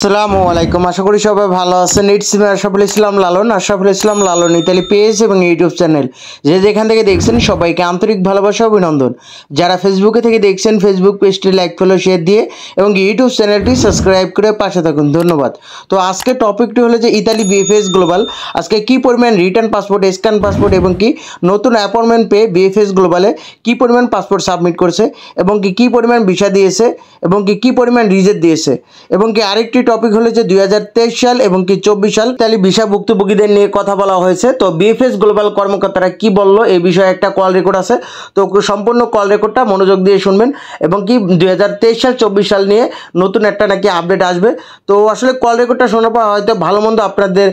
আসসালামু আলাইকুম। আশা করি সবাই ভালো আছেন। It's me Ashraful Islam Lalon Italy page এবং ইউটিউব চ্যানেল যে যেখান থেকে দেখছেন সবাইকে আন্তরিক ভালোবাসা অভিনন্দন। যারা ফেসবুকে থেকে দেখছেন ফেসবুক পেজটি লাইক ফলো শেয়ার দিয়ে এবং ইউটিউব চ্যানেলটি সাবস্ক্রাইব করে পাশে থাকুন, ধন্যবাদ। তো আজকে টপিকটি হলো যে ইতালি বিএফএস গ্লোবাল আজকে কি পরিমাণ রিটার্ন পাসপোর্ট, স্ক্যান পাসপোর্ট এবং কি নতুন অ্যাপয়েন্টমেন্ট পেয়ে বিএফএস গ্লোবালে কি পরিমাণ পাসপোর্ট সাবমিট করেছে এবং কি পরিমাণ ভিসা দিয়েছে এবং কি পরিমাণ রিজেক্ট দিয়েছে এবং কি আরেকটি টপিক হলো যে 2023 সাল এবং কি 24 সাল ইতালি ভিসা ভুক্তভোগীদের নিয়ে কথা বলা হয়েছে। তো বিএফএস গ্লোবাল কর্মকর্তারা কি বললো এই বিষয়ে একটা কল রেকর্ড আছে, তো সম্পূর্ণ কল রেকর্ডটা মনোযোগ দিয়ে শুনবেন এবং কি 2023 সাল 24 সাল নিয়ে নতুন একটা নাকি আপডেট আসবে। তো আসলে কল রেকর্ডটা শোনার পর হয়তো ভালো মন্দ আপনাদের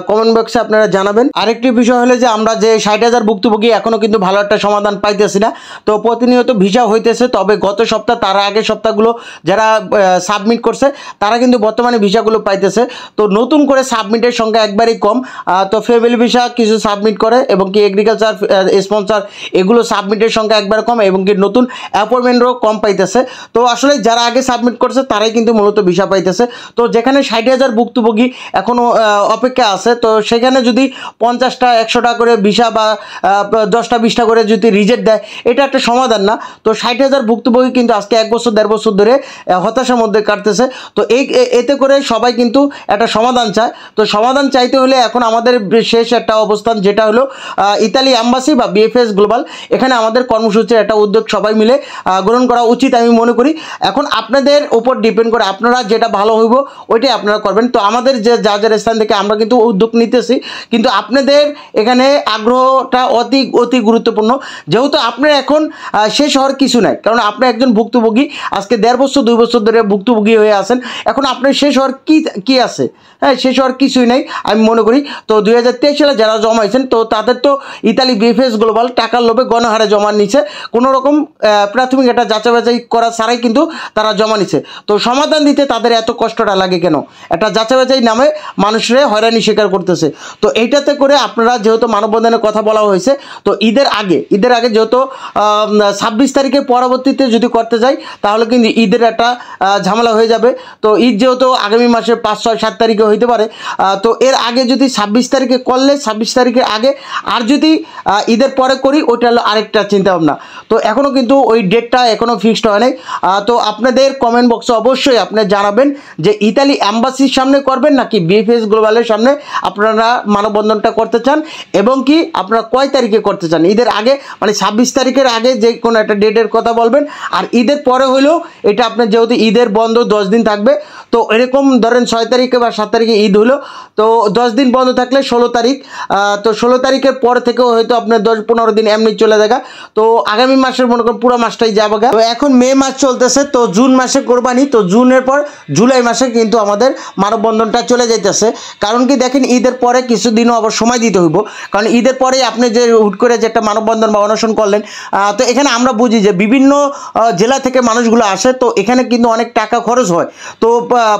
কমেন্ট বক্সে আপনারা জানাবেন। আরেকটি বিষয় হলো যে আমরা যে 60,000 ভুক্তভোগী এখনও কিন্তু ভালো একটা সমাধান পাইতেছি না। তো প্রতিনিয়ত ভিসা হইতেছে, তবে গত সপ্তাহ তার আগের সপ্তাহগুলো যারা সাবমিট করছে তারা কিন্তু বর্তমানে ভিসাগুলো পাইতেছে। তো নতুন করে সাবমিটের সংখ্যা একবারই কম। তো ফ্যামিলি ভিসা কিছু সাবমিট করে এবং কি এগ্রিকালচার স্পন্সর এগুলো সাবমিটের সংখ্যা একবার কম এবং কি নতুন অ্যাপয়েন্টমেন্টও কম পাইতেছে। তো আসলে যারা আগে সাবমিট করছে তারাই কিন্তু মূলত ভিসা পাইতেছে। তো যেখানে 60,000 ভুক্তভোগী এখনও অপেক্ষা আছে, তো সেখানে যদি 50টা 100টা করে ভিসা বা 10টা 20টা করে যদি রিজেক্ট দেয়, এটা একটা সমাধান না। তো 60,000 ভুক্তভোগী কিন্তু আজকে 1 বছর 1.5 বছর ধরে হতাশার মধ্যে কাটতেছে। তো এতে করে সবাই কিন্তু একটা সমাধান চায়। তো সমাধান চাইতে হলে এখন আমাদের শেষ একটা অবস্থান যেটা হলো ইতালি অ্যাম্বাসি বা বিএফএস গ্লোবাল, এখানে আমাদের কর্মসূচির একটা উদ্যোগ সবাই মিলে গ্রহণ করা উচিত আমি মনে করি। এখন আপনাদের উপর ডিপেন্ড করে আপনারা যেটা ভালো হইব ওইটাই আপনারা করবেন। তো আমাদের যে যার স্থান থেকে আমরা কিন্তু উদ্যোগ নিতেছি, কিন্তু আপনাদের এখানে আগ্রহটা অতি গুরুত্বপূর্ণ। যেহেতু আপনার এখন শেষ হওয়ার কিছু নাই, কারণ আপনি একজন ভুক্তভোগী আজকে 1.5 বছর 2 বছর ধরে ভুক্তভোগী হয়ে আছেন। এখন আপনার শেষ হওয়ার কি আছে? হ্যাঁ, শেষ হওয়ার কিছুই নাই আমি মনে করি। তো 2023 সালে যারা জমাইছেন তো তাদের তো ইতালি বিএফএস গ্লোবাল টাকার লোভে গণহারে জমা নিচ্ছে, কোনো রকম প্রাথমিক একটা যাচাই বাছাই করা ছাড়াই কিন্তু তারা জমা নিচ্ছে। তো সমাধান দিতে তাদের এত কষ্টটা লাগে কেন? একটা যাচাই বাছাই নামে মানুষরা হয়রানি স্বীকার করতেছে। তো এইটাতে করে আপনারা যেহেতু মানববন্ধনের কথা বলা হয়েছে, তো ঈদের আগে যেহেতু 26 তারিখের পরবর্তীতে যদি করতে যাই তাহলে কিন্তু ঈদের একটা ঝামেলা হয়ে যাবে। তো ঈদ যেহেতু আগামী মাসের 5, 6, 7 তারিখে হইতে পারে, তো এর আগে যদি 26 তারিখে করলে 26 তারিখের আগে, আর যদি ঈদের পরে করি ওইটা হলো আরেকটা চিন্তাভাবনা। তো এখনও কিন্তু ওই ডেটটা এখনও ফিক্সড হয় নাই। তো আপনাদের কমেন্ট বক্সে অবশ্যই আপনি জানাবেন যে ইতালি অ্যাম্বাসির সামনে করবেন নাকি বিএফএস গ্লোবালের সামনে আপনারা মানববন্ধনটা করতে চান এবং কি আপনারা কয় তারিখে করতে চান। ঈদের আগে মানে 26 তারিখের আগে যে কোনো একটা ডেটের কথা বলবেন, আর ঈদের পরে হলেও এটা আপনার যেহেতু ঈদের বন্ধ 10 দিন থাকবে, তো এরকম ধরেন 6 তারিখে বা 7 তারিখে ঈদ হলো, তো 10 দিন বন্ধ থাকলে 16 তারিখ, তো 16 তারিখের পর থেকেও হয়তো আপনার 10-15 দিন এমনি চলে যাবে। তো আগামী মাসের মনে করেন পুরো মাসটাই যাবে। তো এখন মে মাস চলতেছে, তো জুন মাসে কোরবানি, তো জুনের পর জুলাই মাসে কিন্তু আমাদের মানববন্ধনটা চলে যাইতেছে। কারণ কি দেখেন, ঈদের পরে কিছুদিনও আবার সময় দিতে হইব, কারণ ঈদের পরে আপনি যে হুট করে যে একটা মানববন্ধন বা অনশন করলেন, তো এখানে আমরা বুঝি যে বিভিন্ন জেলা থেকে মানুষগুলো আসে, তো এখানে কিন্তু অনেক টাকা খরচ হয়। তো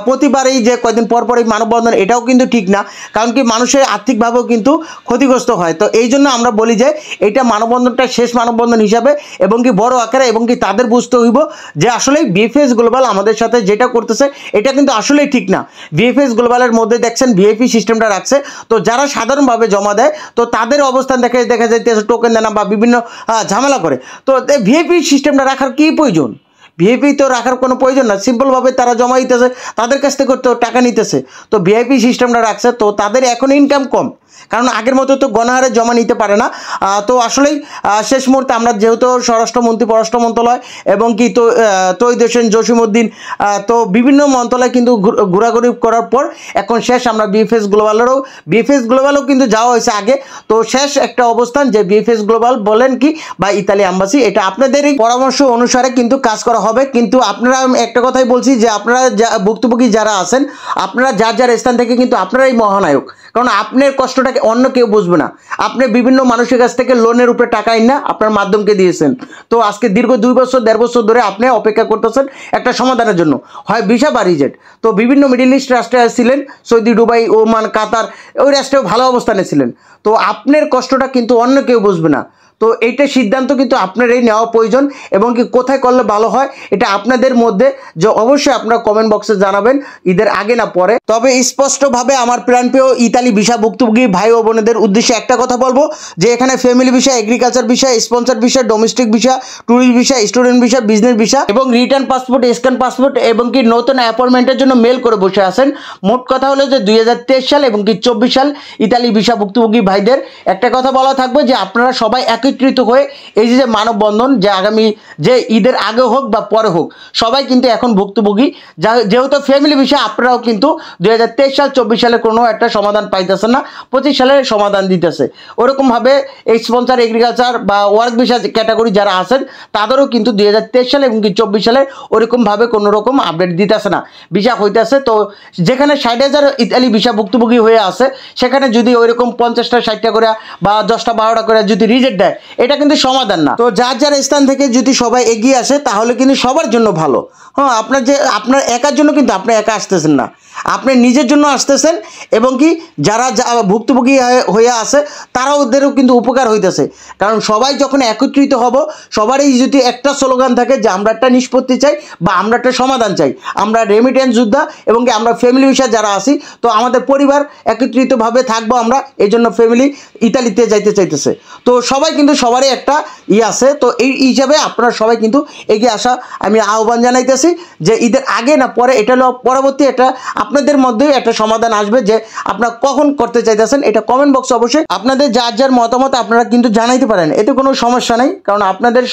প্রতিবারেই যে কয়েকদিন পর পরই মানববন্ধন, এটাও কিন্তু ঠিক না, কারণ কি মানুষের আর্থিকভাবেও কিন্তু ক্ষতিগ্রস্ত হয়। তো এই জন্য আমরা বলি যে এইটা মানববন্ধনটা শেষ মানববন্ধন হিসাবে এবং কি বড় আকারে, এবং কি তাদের বুঝতে হইব যে আসলে বিএফএস গ্লোবাল আমাদের সাথে যেটা করতেছে এটা কিন্তু আসলেই ঠিক না। বিএফএস গ্লোবালের মধ্যে দেখছেন ভিআইপি সিস্টেমটা রাখছে, তো যারা সাধারণভাবে জমা দেয় তো তাদের অবস্থান দেখা যাইতেছে টোকেন দেনা বা বিভিন্ন ঝামেলা করে। তো ভিআইপি সিস্টেমটা রাখার কী প্রয়োজন? ভিআইপি তো রাখার কোনো প্রয়োজন না, সিম্পলভাবে তারা জমা দিতেছে, তাদের কাছ থেকে তো টাকা নিতেছে। তো ভিআইপি সিস্টেমটা রাখছে, তো তাদের এখন ইনকাম কম, কারণ আগের মতো তো গণহারে জমা নিতে পারে না। তো আসলেই শেষ মুহূর্তে আমরা যেহেতু স্বরাষ্ট্রমন্ত্রী, পররাষ্ট্র মন্ত্রণালয় এবং কি তো তৈয়দ হোসেন জসিমউদ্দিন, তো বিভিন্ন মন্ত্রণালয় কিন্তু ঘোরাঘুরি করার পর এখন শেষ আমরা বিএফএস গ্লোবালও কিন্তু যাওয়া হয়েছে আগে। তো শেষ একটা অবস্থান যে বিএফএস গ্লোবাল বলেন কি বা ইতালি অ্যাম্বাসি, এটা আপনাদেরই পরামর্শ অনুসারে কিন্তু কাজ করা হবে। কিন্তু আপনারা একটা কথাই বলছি যে আপনারা ভুক্তভোগী যারা আছেন, আপনারা যার স্থান থেকে কিন্তু আপনারাই মহানায়ক, কারণ আপনার কষ্টটাকে অন্য কেউ বুঝবে না। আপনি বিভিন্ন মানুষের কাছ থেকে লোনের উপরে টাকা না আপনার মাধ্যমকে দিয়েছেন, তো আজকে দীর্ঘ 2 বছর 1.5 বছর ধরে আপনি অপেক্ষা করতেছেন একটা সমাধানের জন্য, হয় ভিসা বা রিজেক্ট। তো বিভিন্ন মিডল ইস্ট রাষ্ট্রে ছিলেন, সৌদি, দুবাই, ওমান, কাতার, ওই রাষ্ট্রেও ভালো অবস্থানে ছিলেন। তো আপনার কষ্টটা কিন্তু অন্য কেউ বুঝবে না। তো এইটা সিদ্ধান্ত কিন্তু আপনারাই নেওয়া প্রয়োজন, এবং কি কোথায় করলে ভালো হয় এটা আপনাদের মধ্যে, যে অবশ্যই আপনারা কমেন্ট বক্সে জানাবেন ঈদের আগে না পরে। তবে স্পষ্টভাবে আমার প্রাণপ্রিয় ইতালি ভিসা ভুক্তভোগী ভাই ও বোনেদের উদ্দেশ্যে একটা কথা বলবো, যে এখানে family visa, agriculture visa, sponsor visa, domestic visa, tourist visa, student visa, business visa এবং রিটার্ন পাসপোর্ট, স্ক্যান পাসপোর্ট এবং কি নতুন অ্যাপয়েন্টমেন্টের জন্য মেল করে বসে আছেন। মোট কথা হলো যে 2023 সাল এবং কি 24 সাল ইতালি ভিসা ভুক্তভোগী ভাইদের একটা কথা বলা থাকবে, যে আপনারা সবাই একত্রিত হয়ে এই যে মানববন্ধন, যে আগামী যে ঈদের আগে হোক বা পরে হোক, সবাই কিন্তু এখন ভুক্তভোগী। যেহেতু ফ্যামিলি ভিসা আপনারাও কিন্তু 2023 সাল 24 সালে কোনো একটা সমাধান পাইতেছেন না, 25 সালে সমাধান দিতেছে। ওরকমভাবে এই স্পন্সর, এগ্রিকালচার বা ওয়ার্ক ভিসা ক্যাটাগরি যারা আছেন তাদেরও কিন্তু 2023 সালে এবং কি 24 সালে ওরকমভাবে কোনো রকম আপডেট দিতেছে না, ভিসা হইতেছে। তো যেখানে 60,000 ইতালি ভিসা ভুক্তভোগী হয়ে আছে, সেখানে যদি ওইরকম 50টা 60টা করে বা 10টা 12টা করে যদি রিজেক্ট দেয়, এটা কিন্তু সমাধান না। তো যার যার স্থান থেকে যদি সবাই এগিয়ে আসে তাহলে কিন্তু সবার জন্য ভালো। হ্যাঁ, আপনার একার জন্য কিন্তু আপনি একা আসতেছেন না, আপনি নিজের জন্য আসতেছেন, এবং কি যারা ভুক্তভোগী হয়ে আছে তারাও ওদেরও কিন্তু উপকার হইতেছে। কারণ সবাই যখন একত্রিত হব, সবারই যদি একটা স্লোগান থাকে যে আমরা একটা নিষ্পত্তি চাই বা আমরা একটা সমাধান চাই, আমরা রেমিটেন্স যোদ্ধা এবং কি আমরা ফ্যামিলি ভিসা যারা আছি, তো আমাদের পরিবার একত্রিতভাবে থাকবো আমরা, এই জন্য ফ্যামিলি ইতালিতে যাইতে চাইতেছে। তো সবাই কিন্তু সবারই একটা আছে। তো এই হিসাবে আপনারা সবাই কিন্তু এগিয়ে আসা আমি আহ্বান জানাইতেছি, যে ঈদের আগে না পরে, এটা হলো পরবর্তী, এটা আপনাদের মধ্যেই একটা সমাধান আসবে, যে আপনারা কখন করতে চাইতেছেন। এটা কমেন্ট বক্সে অবশ্যই আপনাদের যার যার মতামত আপনারা কিন্তু জানাইতে পারেন, এতে কোনো সমস্যা নেই। কারণ আপনাদের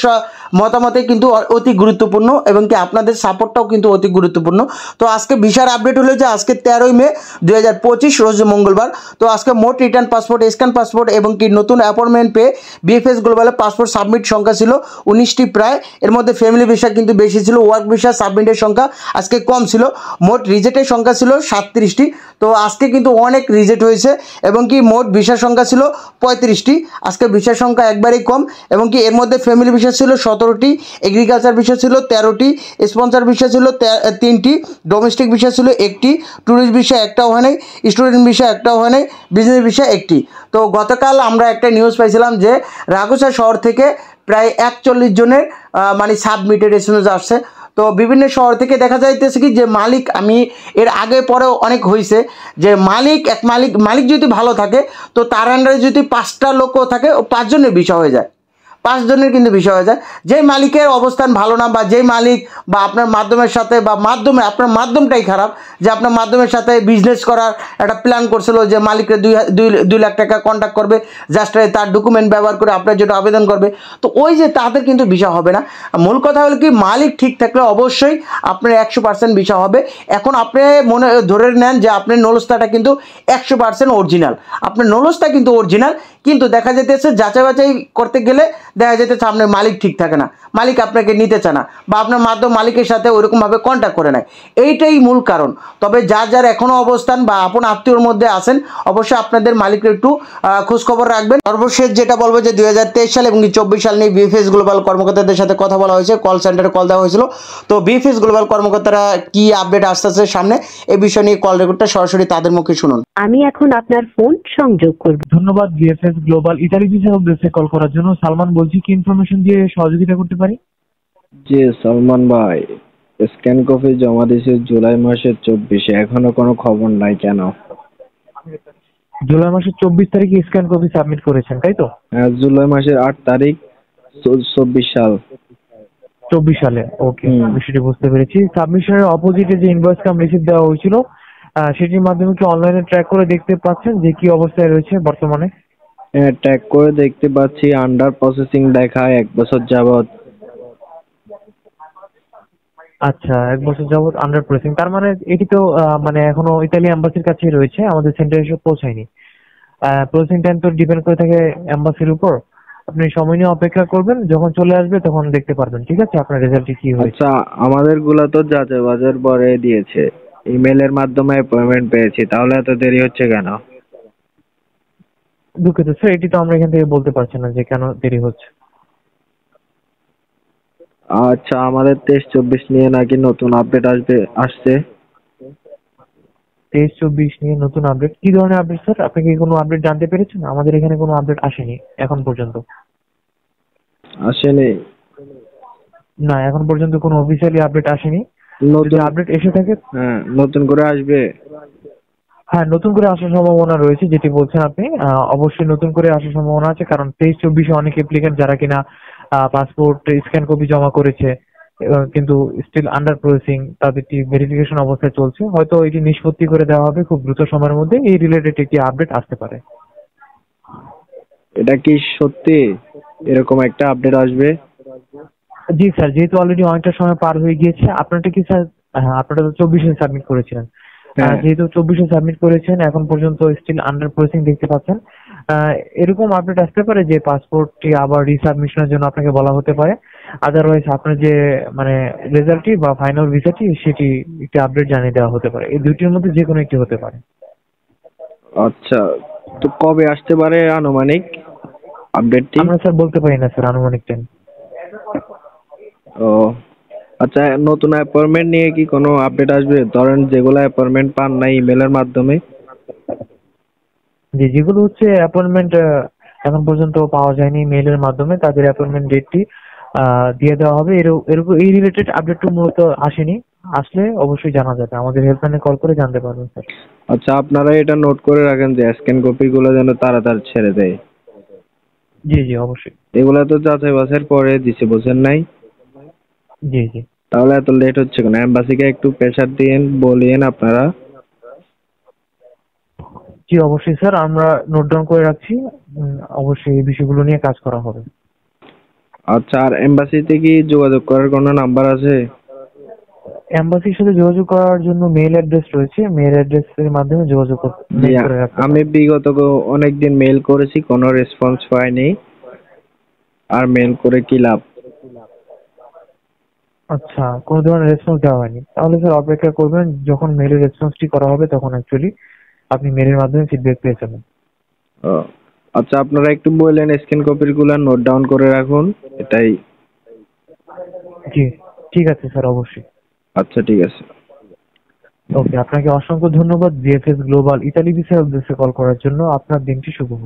মতামতে কিন্তু অতি গুরুত্বপূর্ণ, এবং কি আপনাদের সাপোর্টটাও কিন্তু অতি গুরুত্বপূর্ণ। তো আজকে ভিসার আপডেট হলো যে আজকে 13ই মে 2025 রোজ মঙ্গলবার। তো আজকে মোট রিটার্ন পাসপোর্ট, স্ক্যান পাসপোর্ট এবং কি নতুন অ্যাপয়েন্টমেন্ট পেয়ে বিএফএস গ্লোবালে পাসপোর্ট সাবমিট সংখ্যা ছিল 19টি প্রায়। এর মধ্যে ফ্যামিলি ভিসা কিন্তু বেশি ছিল, ওয়ার্ক ভিসা সাবমিটের সংখ্যা আজকে কম ছিল। মোট রিজেক্টের সংখ্যা ছিল 37টি। তো আজকে কিন্তু অনেক রিজেক্ট হয়েছে, এবং কি মোট ভিসার সংখ্যা ছিল 35টি। আজকে ভিসার সংখ্যা একবারেই কম, এবং কি এর মধ্যে ফ্যামিলি ভিসা ছিল 17টি, এগ্রিকালচার ভিসা ছিল 13টি, স্পন্সর ভিসা ছিল 3টি, ডোমেস্টিক ভিসা ছিল 1টি, ট্যুরিস্ট ভিসা একটাও হয় নাই, স্টুডেন্ট ভিসা একটাও হয় নাই, বিজনেস ভিসা 1টি। তো গতকাল আমরা একটা নিউজ পাইছিলাম যে রাগুসা শহর থেকে প্রায় 41 জনের মানে সাবমিটেড এসএমএস আসছে। তো বিভিন্ন শহর থেকে দেখা যাইতেছে কি যে মালিক, আমি এর আগে পরেও অনেক হয়েছে, যে মালিক যদি ভালো থাকে, তো তার আন্ডারে যদি 5টা লোকও থাকে, ও 5 জনের বিষয় হয়ে যায়, 5 জনের কিন্তু বিষয় হয়ে যায়। যেই মালিকের অবস্থান ভালো না, বা যেই মালিক বা আপনার মাধ্যমের সাথে বা আপনার মাধ্যমটাই খারাপ, যে আপনার মাধ্যমের সাথে বিজনেস করার একটা প্ল্যান করছিল, যে মালিককে 2 লাখ টাকা কন্ট্যাক্ট করবে, জাস্ট তার ডকুমেন্ট ব্যবহার করে আপনার জন্য আবেদন করবে, তো ওই যে তাদের কিন্তু ভিসা হবে না। মূল কথা হলো কি, মালিক ঠিক থাকলে অবশ্যই আপনার 100% ভিসা হবে। এখন আপনি ধরে নেন যে আপনার নলস্তাটা কিন্তু 100% অরিজিনাল, আপনার নলস্তা কিন্তু অরিজিনাল, কিন্তু দেখা যেতেছে যাচাই বাছাই করতে গেলে দেখা যেতেছে আপনার মালিক ঠিক থাকে না, মালিক আপনাকে নিতে চায় না, বা আপনার মাধ্যম মালিকের সাথে ওইরকমভাবে কন্ট্যাক্ট করে নেয়। এইটাই মূল কারণ। তবে যার যার এখনও অবস্থান বা আপন আত্মীয়র মধ্যে আছেন, অবশ্যই আপনাদের মালিকের একটু খোঁজখবর রাখবেন। সর্বশেষ যেটা বলবো, যে 2023 সাল এবং 24 সাল নিয়ে বিএফএস গ্লোবাল কর্মকর্তাদের সাথে কথা বলা হয়েছে, কল সেন্টারে কল দেওয়া হয়েছিল। তো বিএফএস গ্লোবাল কর্মকর্তারা কি আপডেট আসতেছে সামনে, এই বিষয় নিয়ে কল রেকর্ডটা সরাসরি তাদের মুখে শুনুন। আমি এখন আপনার ফোন সংযোগ করব। ধন্যবাদ বিএফএস গ্লোবাল ইতালি ভিসা উদ্দেশ্যে কল করার জন্য। সালমান বলছি, কি ইনফরমেশন দিয়ে সহযোগিতা করতে পারি? জি সালমান ভাই, স্ক্যান কপি জমা দিয়েছি জুলাই মাসের 24-এ, এখনো কোনো খবর নাই কেন? জুলাই মাসের 24 তারিখে স্ক্যান কপি সাবমিট করেছেন, তাই তো? হ্যাঁ, জুলাই মাসের 8 তারিখ 24 সাল। 24 সালে, ওকে, বিষয়টি বুঝতে পেরেছি। সাবমিশনের অপোজিটে যে ইনভয়েস কাম রিসিপ্ট দেওয়া হয়েছিল, সেটির মাধ্যমে কি অনলাইনে ট্র্যাক করে দেখতে পাচ্ছেন যে কি অবস্থায় রয়েছে বর্তমানে? হ্যাঁ, ট্র্যাক করে দেখতে পাচ্ছি, আন্ডার প্রসেসিং দেখায় 1 বছর যাবত। আচ্ছা, 1 বছর যাবত আন্ডার প্রসেসিং, তার মানে এটি তো মানে এখনো ইতালি এম্বাসির কাছেই রয়েছে, আমাদের সেন্টারে এসে পৌঁছায়নি। প্রসেসিং টাইম তো ডিপেন্ড করে থাকে এম্বাসির উপর। আপনি সময় নিয়ে অপেক্ষা করবেন, যখন চলে আসবে তখন দেখতে পারবেন। ঠিক আছে, আপনার রেজাল্টটি কি হয়েছে? আচ্ছা, আমাদের গুলা তো যাচাই বাজার পরে দিয়েছে, ইমেলের মাধ্যমে অ্যাপয়েন্টমেন্ট পেয়েছি, তাহলে এত দেরি হচ্ছে কেন? দুঃখিত স্যার, এটি তো আমরা এখান থেকে বলতে পারছি না যে কেন দেরি হচ্ছে। আচ্ছা, আমাদের 23-24 নিয়ে নাকি নতুন আপডেট আসছে। 23-24 নিয়ে নতুন আপডেট? কি ধরনের আপডেট স্যার? আপনি কি কোনো আপডেট জানতে পেরেছেন? আমাদের এখানে কোনো আপডেট আসেনি এখন পর্যন্ত। আসেনি? না, এখন পর্যন্ত কোনো অফিসিয়ালি আপডেট আসেনি। যদি নতুন আপডেট এসে থাকে, হ্যাঁ, নতুন করে আসবে? হ্যাঁ নতুন করে আসার সম্ভাবনা রয়েছে, যেটি বলছেন আপনি অবশ্যই নতুন করে আসার সম্ভাবনা আছে, কারণ 23-24-এ অনেক অ্যাপ্লিকেন্ট যারা কিনা পাসপোর্ট স্ক্যান কপি জমা করেছে কিন্তু স্টিল আন্ডার প্রসেসিং, তাদেরটি ভেরিফিকেশন অবস্থায় চলছে, হয়তো এটি নিষ্পত্তি করে দেওয়া হবে খুব দ্রুত সময়ের মধ্যে, এই রিলেটেড একটি আপডেট আসতে পারে। এটা কি সত্যি এরকম একটা আপডেট আসবে? জি স্যার, যেহেতু অলরেডি অনেকটা সময় পার হয়ে গিয়েছে, আপনারটা কি স্যার? হ্যাঁ, আপনারা তো 24-এ সাবমিট করেছিলেন। হ্যাঁ। যেহেতু 24-এ সাবমিট করেছেন, এখন পর্যন্ত স্টিল আন্ডার প্রসেসিং দেখতে পাচ্ছেন। এরকম আপডেট আসতে পারে যে পাসপোর্টটি আবার রিসাবমিশনের জন্য আপনাকে বলা হতে পারে। আদারওয়াইজ আপনার যে মানে রেজাল্টটি বা ফাইনাল ভিসাটি সেটি একটি আপডেট জানিয়ে দেওয়া হতে পারে। এই দুইটির মধ্যে যে কোনো একটি হতে পারে। আচ্ছা, তো কবে আসতে পারে আনুমানিক আপডেটটি? আমরা স্যার বলতে পারি না স্যার আনুমানিক টাইম। ও আচ্ছা, নতুন অ্যাপয়েন্টমেন্ট নিয়ে কি কোনো আপডেট আসবে? ধরেন যেগুলো অ্যাপয়েন্টমেন্ট পান না ইমেলের মাধ্যমে। যেগুলো হচ্ছে অ্যাপয়েন্টমেন্ট এখন পর্যন্ত পাওয়া যায়নি মেইলের মাধ্যমে, তাদের অ্যাপয়েন্টমেন্ট ডেটটি দিয়ে দেওয়া হবে। এরকম এই রিলেটেড আপডেট মূলত আসেনি, আসলে অবশ্যই জানা যাবে, আমাদের হেল্পলাইনে কল করে জানতে পারবেন স্যার। আচ্ছা, আপনারা এটা নোট করে রাখেন যে স্ক্যান কপিগুলো যেন তাড়াতাড়ি ছেড়ে দেয়। জি জি অবশ্যই। এগুলা তো যাচাই বাছাইয়ের পরে দিছে, বোঝেন নাই? জি জি। তাহলে এত লেট হচ্ছে কেন? এম্বাসিকে একটু প্রেশার দিয়েন, বলিয়েন আপনারা। জি অবশ্যই স্যার, আমরা নোট ডাউন করে রাখছি। অবশ্যই এই বিষয়গুলো নিয়ে কাজ করা হবে। আচ্ছা, আর এম্বাসিতে কি যোগাযোগ করার কোনো নাম্বার আছে? এমবাসির সাথে যোগাযোগ করার জন্য মেইল অ্যাড্রেস রয়েছে, মেইল অ্যাড্রেসের মাধ্যমে যোগাযোগ জি, করে রাখতে আমি পারেন। বিগত অনেকদিন মেল করেছি, কোনো রেসপন্স পাইনি। আর মেল করে কি লাভ? আচ্ছা, কোনো ধরনের রেসপন্স দেওয়া হয়নি, তাহলে স্যার অপেক্ষা করবেন, যখন মেইলের রেসপন্সটি করা হবে তখন অ্যাকচুয়ালি আপনি মেইলের মাধ্যমে ফিডব্যাক পেয়ে যাবেন। ও, আচ্ছা, আপনারা একটু বললেন স্ক্যান কপির গুলা নোট ডাউন করে রাখুন, এটাই। জি ঠিক আছে স্যার, অবশ্যই। আচ্ছা, ঠিক আছে। ওকে, আপনাকে অসংখ্য ধন্যবাদ জিএফএস গ্লোবাল ইতালি ভিসার উদ্দেশ্যে কল করার জন্য। আপনার দিনটি শুভ হোক।